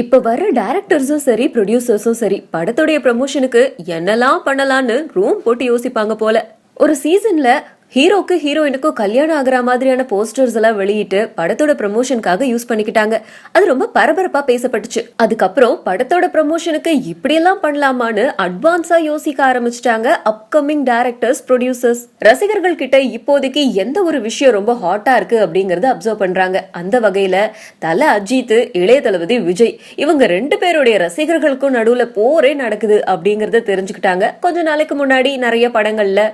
இப்ப வர்ற டைரக்டர்ஸும் சரி ப்ரொடியூசர்ஸும் சரி படத்துடைய ப்ரமோஷனுக்கு என்னெல்லாம் பண்ணலான்னு ரூம் போட்டு யோசிப்பாங்க போல. ஒரு சீசன்ல ஹீரோக்கு ஹீரோயினுக்கும் கல்யாணம் ஆகுற மாதிரியான போஸ்டர்ஸ் எல்லாம் வெளியிட்டு படத்தோட ப்ரமோஷனுக்காக யூஸ் பண்ணிக்கிட்டாங்க. அது ரொம்ப பரபரப்பா பேசப்பட்டுச்சு. அதுக்கப்புறம் படத்தோட ப்ரமோஷனுக்கு இப்படியெல்லாம் பண்ணலாமான்னு அட்வான்ஸா யோசிக்க ஆரம்பிச்சிட்டாங்க அப்கமிங் டைரக்டர்ஸ், ப்ரொடியூசர்ஸ். ரசிகர்கள் கிட்ட இப்போதைக்கு எந்த ஒரு விஷயம் ரொம்ப ஹாட்டா இருக்கு அப்படிங்கறத அப்சர்வ் பண்றாங்க. அந்த வகையில தல அஜித், இளைய தளபதி விஜய் இவங்க 2 பேருடைய ரசிகர்களுக்கும் நடுவுல போரே நடக்குது அப்படிங்கறத தெரிஞ்சுக்கிட்டாங்க. கொஞ்ச நாளைக்கு முன்னாடி நிறைய படங்கள்ல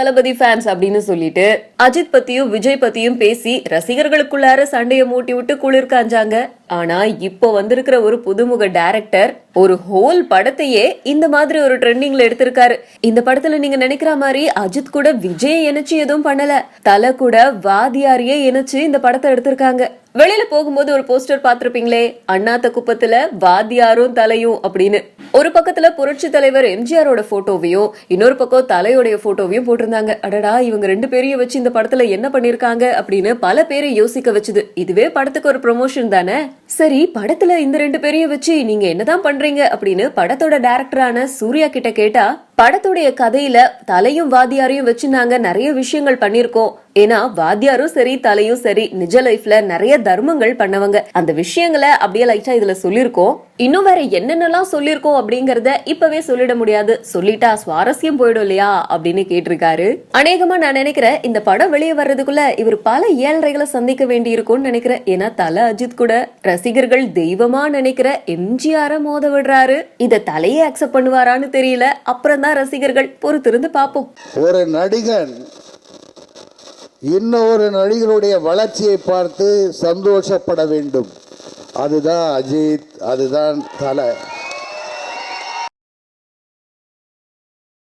தளபதி ஃபேன்ஸ் அப்படின்னு சொல்லிட்டு அஜித் பத்தியும் விஜய் பத்தியும் பேசி ரசிகர்களுக்குள்ளார சண்டையை மூட்டி விட்டு குளிர் காஞ்சாங்க. ஆனா இப்போ வந்திருக்கிற ஒரு புதுமுக டைரக்டர் ஒரு ஹோல் படத்தையே இந்த மாதிரி ஒரு ட்ரெண்டிங்ல எடுத்திருக்காரு. இந்த படத்துல நீங்க நினைக்கிற மாதிரி அஜித் கூட விஜய் இணைச்சு எதுவும் பண்ணல. தல கூட வாதியாரியே இணைச்சு இந்த படத்தை எடுத்திருக்காங்க. வெளியில போகும்போது ஒரு போஸ்டர் பாத்திருப்பீங்களே, அண்ணாத்த குப்பத்துல வாதியாரும் தலையும் அப்படின்னு. ஒரு பக்கத்துல புரட்சி தலைவர் எம்ஜிஆரோட போட்டோவையும் இன்னொரு பக்கம் தலையோடைய போட்டோவையும் போட்டிருந்தாங்க. அடடா, இவங்க 2 பேரையும் வச்சு இந்த படத்துல என்ன பண்ணிருக்காங்க அப்படின்னு பல பேரை யோசிக்க வச்சுது. இதுவே படத்துக்கு ஒரு ப்ரமோஷன் தானே. சரி, படத்துல இந்த 2 பேரையும் வச்சு நீங்க என்னதான் பண்றீங்க அப்படின்னு படத்தோட டைரக்டரான சூர்யா கிட்ட கேட்டா, படத்துடைய கதையில தலையும் வாதியாரையும் வச்சு நாங்க நிறைய விஷயங்கள் பண்ணிருக்கோம். ஏன்னா வாத்தியாரும் சரி தலையும் சரி நிஜ லைஃப்ல நிறைய தர்மங்கள் பண்ணவங்க. அந்த விஷயங்களை அப்படியே லைட்டா இதுல சொல்லிருக்கோம். இன்னும் வேற என்னென்னலாம் சொல்லிருக்கோம் அப்படிங்கறத இப்பவே சொல்லிட முடியாது. சொல்லிட்டா சுவாரஸ்யம் போயிடும் இல்லையா அப்படின்னு கேட்டிருக்காரு. அநேகமா நான் நினைக்கிறேன் இந்த படம் வெளியே வர்றதுக்குள்ள இவர் பல ஏழ்றைகளை சந்திக்க வேண்டி இருக்கும்னு நினைக்கிறேன். ஏன்னா தல அஜித் கூட ரசிகர்கள் தெய்வமா நினைக்கிற எம்ஜிஆர மோத விடுறாரு. இத தலையே அக்செப்ட் பண்ணுவாரான்னு தெரியல. அப்புறம் தான் ரசிகர்கள் பொறுத்திருந்து பார்ப்போம். ஒரு நடிகன் இன்னொரு நடிகருடைய வளர்ச்சியை பார்த்து சந்தோஷப்பட வேண்டும். அதுதான் அஜித், அதுதான் தல.